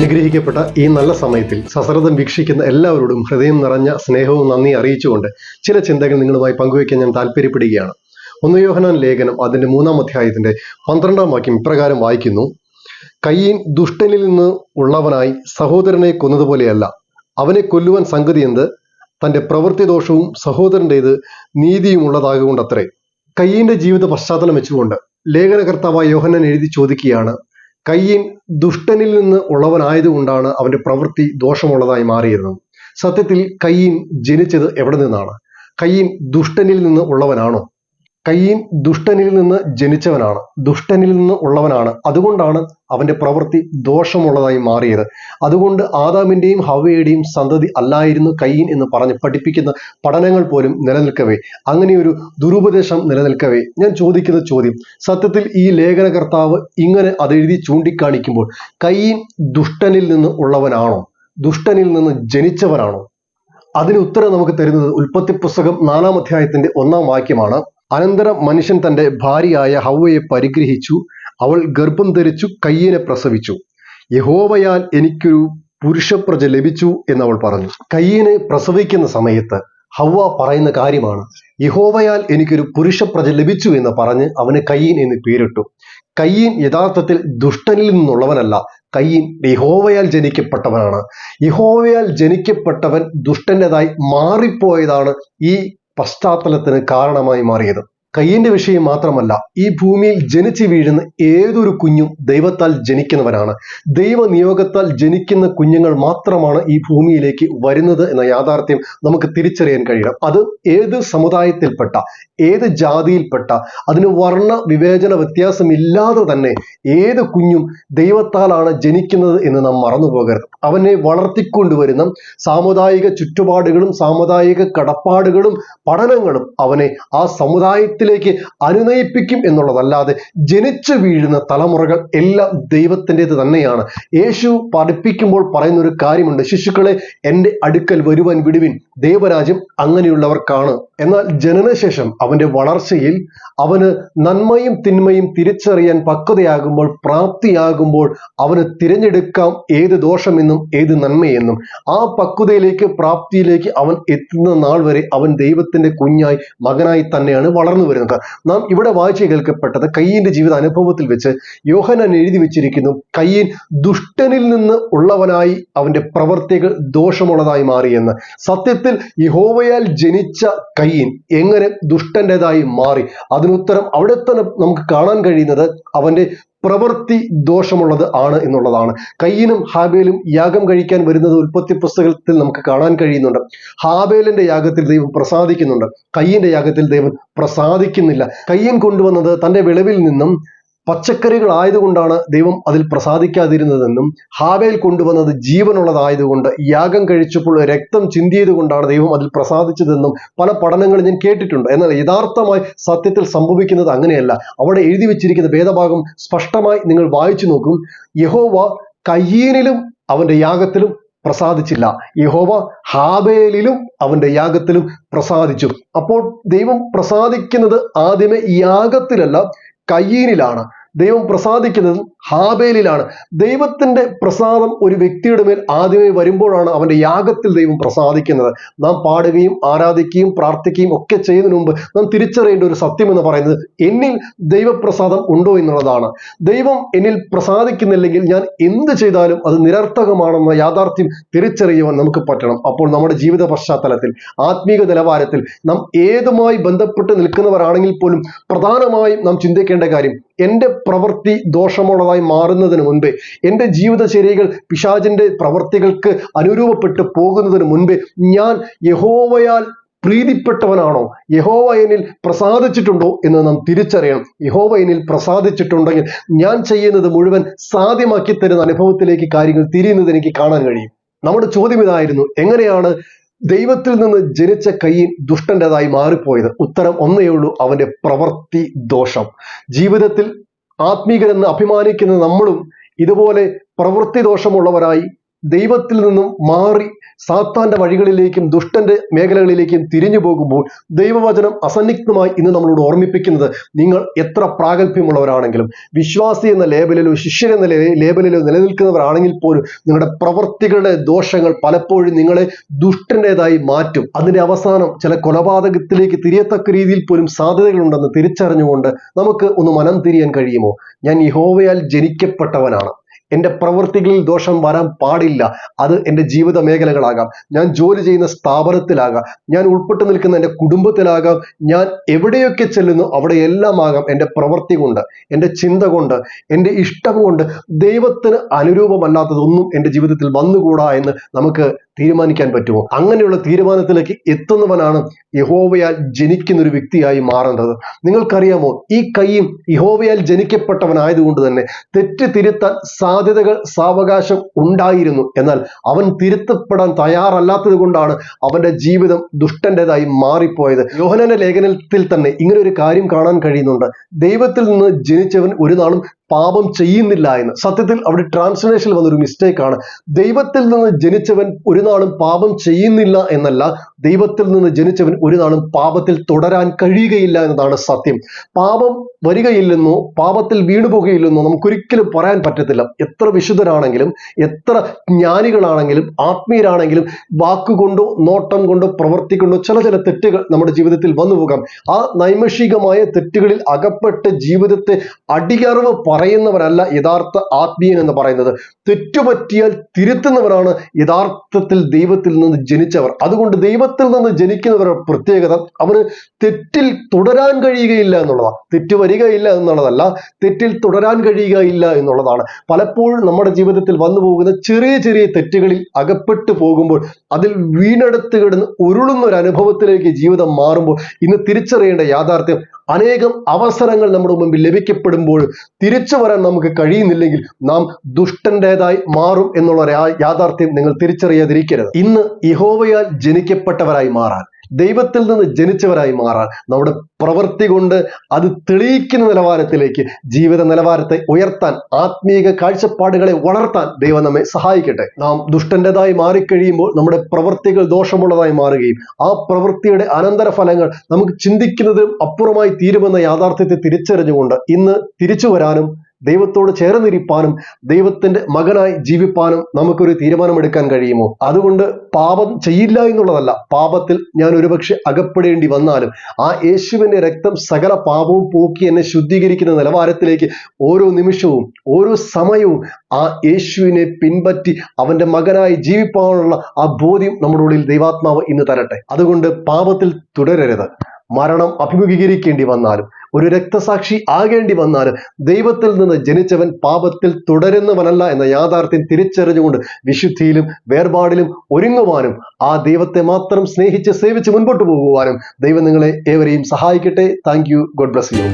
അനുഗ്രഹിക്കപ്പെട്ട ഈ നല്ല സമയത്തിൽ സശ്രദ്ധം വീക്ഷിക്കുന്ന എല്ലാവരോടും ഹൃദയം നിറഞ്ഞ സ്നേഹവും നന്ദി അറിയിച്ചുകൊണ്ട് ചില ചിന്തകൾ നിങ്ങളുമായി പങ്കുവയ്ക്കാൻ ഞാൻ താല്പര്യപ്പെടുകയാണ്. 1 യോഹന്നാൻ ലേഖനം അതിന്റെ 3-ാം അധ്യായത്തിന്റെ 12-ാം വാക്യം ഇപ്രകാരം വായിക്കുന്നു: കയ്യീൻ ദുഷ്ടനിൽ നിന്ന് ഉള്ളവനായി സഹോദരനെ കൊന്നതുപോലെയല്ല, അവനെ കൊല്ലുവാൻ സംഗതി എന്ത്? തന്റെ പ്രവൃത്തി ദോഷവും സഹോദരൻ്റേത് നീതിയും ഉള്ളതാകൊണ്ടത്രേ. കയ്യീന്റെ ജീവിത പശ്ചാത്തലം വെച്ചുകൊണ്ട് ലേഖനകർത്താവായ യോഹന്നാൻ എഴുതി ചോദിക്കുകയാണ്, കയ്യീൻ ദുഷ്ടനിൽ നിന്ന് ഉള്ളവനായതുകൊണ്ടാണ് അവന്റെ പ്രവൃത്തി ദോഷമുള്ളതായി മാറിയത്. സത്യത്തിൽ കയ്യീൻ ജനിച്ചത് എവിടെ നിന്നാണ്? കയ്യീൻ ദുഷ്ടനിൽ നിന്ന് ഉള്ളവനാണോ? കയ്യീൻ ദുഷ്ടനിൽ നിന്ന് ജനിച്ചവനാണ്, ദുഷ്ടനിൽ നിന്ന് ഉള്ളവനാണ്. അതുകൊണ്ടാണ് അവന്റെ പ്രവൃത്തി ദോഷമുള്ളതായി മാറിയത്. അതുകൊണ്ട് ആദാമിന്റെയും ഹവ്വയുടെയും സന്തതി അല്ലായിരുന്നു കയ്യീൻ എന്ന് പറഞ്ഞ് പഠിപ്പിക്കുന്ന പഠനങ്ങൾ പോലും നിലനിൽക്കവേ, അങ്ങനെയൊരു ദുരുപദേശം നിലനിൽക്കവേ, ഞാൻ ചോദിക്കുന്ന ചോദ്യം, സത്യത്തിൽ ഈ ലേഖനകർത്താവ് ഇങ്ങനെ അതെഴുതി ചൂണ്ടിക്കാണിക്കുമ്പോൾ കയ്യീൻ ദുഷ്ടനിൽ നിന്ന് ഉള്ളവനാണോ? ദുഷ്ടനിൽ നിന്ന് ജനിച്ചവനാണോ? അതിന് ഉത്തരം നമുക്ക് തരുന്നത് ഉൽപ്പത്തി പുസ്തകം 4-ാം അധ്യായത്തിന്റെ 1-ാം വാക്യമാണ്. അനന്തരം മനുഷ്യൻ തന്റെ ഭാര്യയായ ഹവ്വയെ പരിഗ്രഹിച്ചു, അവൾ ഗർഭം ധരിച്ചു കയ്യീനെ പ്രസവിച്ചു. യഹോവയാൽ എനിക്കൊരു പുരുഷപ്രജ ലഭിച്ചു എന്നവൾ പറഞ്ഞു. കയ്യീനെ പ്രസവിക്കുന്ന സമയത്ത് ഹവ്വ പറയുന്ന കാര്യമാണ്, യഹോവയാൽ എനിക്കൊരു പുരുഷപ്രജ ലഭിച്ചു എന്ന് പറഞ്ഞ് അവന് കയ്യീൻ എന്ന് പേരിട്ടു. കയ്യീൻ യഥാർത്ഥത്തിൽ ദുഷ്ടനിൽ നിന്നുള്ളവനല്ല, കയ്യീൻ യഹോവയാൽ ജനിക്കപ്പെട്ടവനാണ്. യഹോവയാൽ ജനിക്കപ്പെട്ടവൻ ദുഷ്ടൻ്റെതായി മാറിപ്പോയതാണ് ഈ പശ്ചാത്തലത്തിന് കാരണമായി മാറിയത്. കയ്യീന്റെ വിഷയം മാത്രമല്ല, ഈ ഭൂമിയിൽ ജനിച്ചു വീഴുന്ന ഏതൊരു കുഞ്ഞും ദൈവത്താൽ ജനിക്കുന്നവനാണ്. ദൈവനിയോഗത്താൽ ജനിക്കുന്ന കുഞ്ഞുങ്ങൾ മാത്രമാണ് ഈ ഭൂമിയിലേക്ക് വരുന്നത് എന്ന യാഥാർത്ഥ്യം നമുക്ക് തിരിച്ചറിയാൻ കഴിയണം. അത് ഏത് സമുദായത്തിൽപ്പെട്ട, ഏത് ജാതിയിൽപ്പെട്ട, അതിന് വർണ്ണ വിവേചന വ്യത്യാസമില്ലാതെ തന്നെ ഏത് കുഞ്ഞും ദൈവത്താലാണ് ജനിക്കുന്നത് എന്ന് നാം മറന്നു പോകരുത്. അവനെ വളർത്തിക്കൊണ്ടുവരുന്ന സാമുദായിക ചുറ്റുപാടുകളും സാമുദായിക കടപ്പാടുകളും പഠനങ്ങളും അവനെ ആ സമുദായത്തിലേക്ക് അനുനയിപ്പിക്കും എന്നുള്ളതല്ലാതെ ജനിച്ചു വീഴുന്ന തലമുറകൾ എല്ലാം ദൈവത്തിൻ്റെത് തന്നെയാണ്. യേശു പഠിപ്പിക്കുമ്പോൾ പറയുന്ന ഒരു കാര്യമുണ്ട്, ശിശുക്കളെ എൻ്റെ അടുക്കൽ വരുവാൻ വിടുവിൻ, ദൈവരാജ്യം അങ്ങനെയുള്ളവർക്കാണ്. എന്നാൽ ജനനശേഷം അവന്റെ വളർച്ചയിൽ അവന് നന്മയും തിന്മയും തിരിച്ചറിയാൻ പക്വതയാകുമ്പോൾ, പ്രാപ്തിയാകുമ്പോൾ അവന് തിരഞ്ഞെടുക്കാം ഏത് ദോഷമെന്നും ഏത് നന്മയെന്നും. ആ പക്വതയിലേക്ക്, പ്രാപ്തിയിലേക്ക് അവൻ എത്തുന്ന നാൾ വരെ അവൻ ദൈവത്തിന്റെ കുഞ്ഞായി, മകനായി തന്നെയാണ് വളർന്നു വരുന്നത്. നാം ഇവിടെ വായിച്ചു കേൾക്കപ്പെട്ടത് കയ്യീന്റെ ജീവിത അനുഭവത്തിൽ വെച്ച് യോഹന്നാൻ എഴുതി വെച്ചിരിക്കുന്നു, കയ്യീൻ ദുഷ്ടനിൽ നിന്ന് ഉള്ളവനായി അവന്റെ പ്രവർത്തികൾ ദോഷമുള്ളതായി മാറിയെന്ന്. സത്യത്തിൽ യഹോവയാൽ ജനിച്ച കയ്യീൻ എങ്ങനെ ദുഷ്ടൻ്റെതായി മാറി? അതിനുത്തരം അവിടെ തന്നെ നമുക്ക് കാണാൻ കഴിയുന്നത് അവന്റെ പ്രവൃത്തി ദോഷമുള്ളത് ആണ് എന്നുള്ളതാണ്. കയ്യീനും ഹാബേലും യാഗം കഴിക്കാൻ വരുന്നത് ഉൽപ്പത്തി പുസ്തകത്തിൽ നമുക്ക് കാണാൻ കഴിയുന്നുണ്ട്. ഹാബേലിന്റെ യാഗത്തിൽ ദൈവം പ്രസാദിക്കുന്നുണ്ട്, കയ്യീന്റെ യാഗത്തിൽ ദൈവം പ്രസാദിക്കുന്നില്ല. കയ്യീൻ കൊണ്ടുവന്നത് തന്റെ വിളവിൽ നിന്നും പച്ചക്കറികൾ ആയതുകൊണ്ടാണ് ദൈവം അതിൽ പ്രസാദിക്കാതിരുന്നതെന്നും, ഹാബേൽ കൊണ്ടുവന്നത് ജീവനുള്ളതായതുകൊണ്ട് യാഗം കഴിച്ചപ്പോൾ രക്തം ചിന്തിയത് കൊണ്ടാണ് ദൈവം അതിൽ പ്രസാദിച്ചതെന്നും പല പഠനങ്ങളും ഞാൻ കേട്ടിട്ടുണ്ട്. എന്നാൽ യഥാർത്ഥമായി സത്യത്തിൽ സംഭവിക്കുന്നത് അങ്ങനെയല്ല. അവിടെ എഴുതി വെച്ചിരിക്കുന്ന വേദഭാഗം സ്പഷ്ടമായി നിങ്ങൾ വായിച്ചു നോക്കും, യഹോവ കയ്യീനിലും അവന്റെ യാഗത്തിലും പ്രസാദിച്ചില്ല, യഹോവ ഹാബേലിലും അവന്റെ യാഗത്തിലും പ്രസാദിച്ചു. അപ്പോൾ ദൈവം പ്രസാദിക്കുന്നത് ആദ്യമേ യാഗത്തിലല്ല, കയ്യീനിലാണ്. ദൈവം പ്രസാദിക്കുന്നത് ഹാബേലിലാണ്. ദൈവത്തിന്റെ പ്രസാദം ഒരു വ്യക്തിയുടെ മേൽ ആദ്യമേ വരുമ്പോഴാണ് അവന്റെ യാഗത്തിൽ ദൈവം പ്രസാദിക്കുന്നത്. നാം പാടുകയും ആരാധിക്കുകയും പ്രാർത്ഥിക്കുകയും ഒക്കെ ചെയ്യുന്നതിന് മുമ്പ് നാം തിരിച്ചറിയേണ്ട ഒരു സത്യം എന്ന് പറയുന്നത്, എന്നിൽ ദൈവപ്രസാദം ഉണ്ടോ എന്നുള്ളതാണ്. ദൈവം എന്നിൽ പ്രസാദിക്കുന്നില്ലെങ്കിൽ ഞാൻ എന്ത് ചെയ്താലും അത് നിരർത്ഥകമാണെന്ന യാഥാർത്ഥ്യം തിരിച്ചറിയുവാൻ നമുക്ക് പറ്റണം. അപ്പോൾ നമ്മുടെ ജീവിത പശ്ചാത്തലത്തിൽ, ആത്മീക നിലവാരത്തിൽ നാം ഏതുമായി ബന്ധപ്പെട്ട് നിൽക്കുന്നവരാണെങ്കിൽ പോലും പ്രധാനമായും നാം ചിന്തിക്കേണ്ട കാര്യം, എൻ്റെ പ്രവൃത്തി ദോഷമുള്ളതായി മാറുന്നതിന് മുൻപേ, എൻ്റെ ജീവിതചര്യകൾ പിശാചിന്റെ പ്രവൃത്തികൾക്ക് അനുരൂപപ്പെട്ട് പോകുന്നതിന് മുൻപേ ഞാൻ യഹോവയാൽ പ്രീതിപ്പെട്ടവനാണോ, യഹോവ എന്നിൽ പ്രസാദിച്ചിട്ടുണ്ടോ എന്ന് നാം തിരിച്ചറിയണം. യഹോവ എന്നിൽ പ്രസാദിച്ചിട്ടുണ്ടെങ്കിൽ ഞാൻ ചെയ്യുന്നത് മുഴുവൻ സാധ്യമാക്കി തരുന്ന അനുഭവത്തിലേക്ക് കാര്യങ്ങൾ തിരിയുന്നത് എനിക്ക് കാണാൻ കഴിയും. നമ്മുടെ ചോദ്യം ഇതായിരുന്നു, എങ്ങനെയാണ് ദൈവത്തിൽ നിന്ന് ജനിച്ച കയ്യീൻ ദുഷ്ടൻ്റെതായി മാറിപ്പോയത്? ഉത്തരം ഒന്നേ ഉള്ളൂ, അവന്റെ പ്രവൃത്തി ദോഷം. ജീവിതത്തിൽ ആത്മീകരെന്ന് അഭിമാനിക്കുന്ന നമ്മളും ഇതുപോലെ പ്രവൃത്തി ദോഷമുള്ളവരായി ദൈവത്തിൽ നിന്നും മാറി സാത്താന്റെ വഴികളിലേക്കും ദുഷ്ടന്റെ മേഖലകളിലേക്കും തിരിഞ്ഞു പോകുമ്പോൾ ദൈവവചനം അസന്നിഗ്ധമായി ഇന്ന് നമ്മളോട് ഓർമ്മിപ്പിക്കുന്നത്, നിങ്ങൾ എത്ര പ്രാഗൽഭ്യമുള്ളവരാണെങ്കിലും വിശ്വാസി എന്ന ലേബലിലോ ശിഷ്യൻ എന്ന ലേബലിലോ നിലനിൽക്കുന്നവരാണെങ്കിൽ പോലും നിങ്ങളുടെ പ്രവൃത്തികളുടെ ദോഷങ്ങൾ പലപ്പോഴും നിങ്ങളെ ദുഷ്ടന്റേതായി മാറ്റും. അതിന്റെ അവസാനം ചില കൊലപാതകത്തിലേക്ക് തിരിയത്തക്ക രീതിയിൽ പോലും സാധ്യതകളുണ്ടെന്ന് തിരിച്ചറിഞ്ഞുകൊണ്ട് നമുക്ക് ഒന്ന് മനം തിരിയാൻ കഴിയുമോ? ഞാൻ യഹോവയാൽ ജനിക്കപ്പെട്ടവനാണ്, എൻ്റെ പ്രവൃത്തികളിൽ ദോഷം വരാൻ പാടില്ല. അത് എൻ്റെ ജീവിത മേഖലകളാകാം, ഞാൻ ജോലി ചെയ്യുന്ന സ്ഥാപനത്തിലാകാം, ഞാൻ ഉൾപ്പെട്ടു നിൽക്കുന്ന എൻ്റെ കുടുംബത്തിലാകാം, ഞാൻ എവിടെയൊക്കെ ചെല്ലുന്നു അവിടെയെല്ലാം ആകാം എൻ്റെ പ്രവൃത്തി കൊണ്ട്, എൻ്റെ ചിന്ത കൊണ്ട്, എൻ്റെ ഇഷ്ടം കൊണ്ട് ദൈവത്തിന് അനുരൂപമല്ലാത്തതൊന്നും എൻ്റെ ജീവിതത്തിൽ വന്നുകൂടാ എന്ന് നമുക്ക് തീരുമാനിക്കാൻ പറ്റുമോ? അങ്ങനെയുള്ള തീരുമാനത്തിലേക്ക് എത്തുന്നവനാണ് യഹോവയാൽ ജനിക്കുന്ന ഒരു വ്യക്തിയായി മാറേണ്ടത്. നിങ്ങൾക്കറിയാമോ, ഈ കയ്യും യഹോവയാൽ ജനിക്കപ്പെട്ടവനായതുകൊണ്ട് തന്നെ തെറ്റ് തിരുത്താൻ സാധ്യതകൾ സാവകാശം ഉണ്ടായിരുന്നു. എന്നാൽ അവൻ തിരുത്തപ്പെടാൻ തയ്യാറല്ലാത്തത് കൊണ്ടാണ് അവന്റെ ജീവിതം ദുഷ്ടന്റേതായി മാറിപ്പോയത്. യോഹന്നാന്റെ ലേഖനത്തിൽ തന്നെ ഇങ്ങനെ ഒരു കാര്യം കാണാൻ കഴിയുന്നുണ്ട്. ദൈവത്തിൽ നിന്ന് ജനിച്ചവൻ ഒരു നാളും പാപം ചെയ്യുന്നില്ല എന്ന്. സത്യത്തിൽ അവിടെ ട്രാൻസ്ലേഷനിൽ വന്നൊരു മിസ്റ്റേക്കാണ്. ദൈവത്തിൽ നിന്ന് ജനിച്ചവൻ ഒരു നാളും പാപം ചെയ്യുന്നില്ല എന്നല്ല, ദൈവത്തിൽ നിന്ന് ജനിച്ചവൻ ഒരു നാളും പാപത്തിൽ തുടരാൻ കഴിയുകയില്ല എന്നതാണ് സത്യം. പാപം വരികയില്ലെന്നോ പാപത്തിൽ വീണുപോകുകയില്ലെന്നോ നമുക്കൊരിക്കലും പറയാൻ പറ്റത്തില്ല. എത്ര വിശുദ്ധരാണെങ്കിലും എത്ര ജ്ഞാനികളാണെങ്കിലും ആത്മീയരാണെങ്കിലും വാക്കുകൊണ്ടോ നോട്ടം കൊണ്ടോ പ്രവൃത്തി കൊണ്ടോ ചില തെറ്റുകൾ നമ്മുടെ ജീവിതത്തിൽ വന്നു പോകാം. ആ നൈമിഷികമായ തെറ്റുകളിൽ അകപ്പെട്ട് ജീവിതത്തെ അടിയറവ് പറയുന്നവരല്ല യഥാർത്ഥ ആത്മീയൻ എന്ന് പറയുന്നത്. തെറ്റുപറ്റിയാൽ തിരുത്തുന്നവരാണ് യഥാർത്ഥത്തിൽ ദൈവത്തിൽ നിന്ന് ജനിച്ചവർ. അതുകൊണ്ട് ദൈവത്തിൽ നിന്ന് ജനിക്കുന്നവരുടെ പ്രത്യേകത അവന് തെറ്റിൽ തുടരാൻ കഴിയുകയില്ല എന്നുള്ളതാണ്. തെറ്റ് വരികയില്ല എന്നുള്ളതല്ല, തെറ്റിൽ തുടരാൻ കഴിയുകയില്ല എന്നുള്ളതാണ്. പലപ്പോഴും നമ്മുടെ ജീവിതത്തിൽ വന്നു പോകുന്ന ചെറിയ ചെറിയ തെറ്റുകളിൽ അകപ്പെട്ടു പോകുമ്പോൾ അതിൽ വീണെടുത്ത് കിടന്ന് ഉരുളുന്ന ഒരു അനുഭവത്തിലേക്ക് ജീവിതം മാറുമ്പോൾ ഇന്ന് തിരിച്ചറിയേണ്ട യാഥാർത്ഥ്യം, അനേകം അവസരങ്ങൾ നമ്മുടെ മുമ്പിൽ ലഭിക്കപ്പെടുമ്പോൾ തിരിച്ചു വരാൻ നമുക്ക് കഴിയുന്നില്ലെങ്കിൽ നാം ദുഷ്ടന്റേതായി മാറും എന്നുള്ള യാഥാർത്ഥ്യം നിങ്ങൾ തിരിച്ചറിയാതിരിക്കരുത്. ഇന്ന് യഹോവയാൽ ജനിക്കപ്പെട്ടവരായി മാറാൻ, ദൈവത്തിൽ നിന്ന് ജനിച്ചവരായി മാറാൻ, നമ്മുടെ പ്രവൃത്തി കൊണ്ട് അത് തെളിയിക്കുന്ന നിലവാരത്തിലേക്ക് ജീവിത നിലവാരത്തെ ഉയർത്താൻ, ആത്മീയ കാഴ്ചപ്പാടുകളെ വളർത്താൻ ദൈവം നമ്മെ സഹായിക്കട്ടെ. നാം ദുഷ്ടന്റേതായി മാറിക്കഴിയുമ്പോൾ നമ്മുടെ പ്രവൃത്തികൾ ദോഷമുള്ളതായി മാറുകയും ആ പ്രവൃത്തിയുടെ അനന്തരഫലങ്ങൾ നമുക്ക് ചിന്തിക്കുന്നതിനും അപ്പുറമായി തീരുമെന്ന യാഥാർത്ഥ്യത്തെ തിരിച്ചറിഞ്ഞുകൊണ്ട് ഇന്ന് തിരിച്ചു വരാനും ദൈവത്തോട് ചേർന്നിരിപ്പാനും ദൈവത്തിന്റെ മകനായി ജീവിപ്പാനും നമുക്കൊരു തീരുമാനമെടുക്കാൻ കഴിയുമോ? അതുകൊണ്ട് പാപം ചെയ്യില്ല എന്നുള്ളതല്ല, പാപത്തിൽ ഞാൻ ഒരുപക്ഷെ അകപ്പെടേണ്ടി വന്നാലും ആ യേശുവിന്റെ രക്തം സകല പാപവും പോക്കി എന്നെ ശുദ്ധീകരിക്കുന്ന നിലവാരത്തിലേക്ക് ഓരോ നിമിഷവും ഓരോ സമയവും ആ യേശുവിനെ പിൻപറ്റി അവന്റെ മകനായി ജീവിപ്പാനുള്ള ആ ബോധ്യം നമ്മുടെ ഉള്ളിൽ ദൈവാത്മാവ് ഇന്ന് തരട്ടെ. അതുകൊണ്ട് പാപത്തിൽ തുടരരുത്. മരണം അഭിമുഖീകരിക്കേണ്ടി വന്നാലും ഒരു രക്തസാക്ഷി ആകേണ്ടി വന്നാലും ദൈവത്തിൽ നിന്ന് ജനിച്ചവൻ പാപത്തിൽ തുടരുന്നവനല്ല എന്ന യാഥാർത്ഥ്യം തിരിച്ചറിഞ്ഞുകൊണ്ട് വിശുദ്ധിയിലും വേർപാടിലും ഒരുങ്ങുവാനും ആ ദൈവത്തെ മാത്രം സ്നേഹിച്ച് സേവിച്ച് മുൻപോട്ട് പോകുവാനും ദൈവം നിങ്ങളെ ഏവരെയും സഹായിക്കട്ടെ. Thank you. God bless you.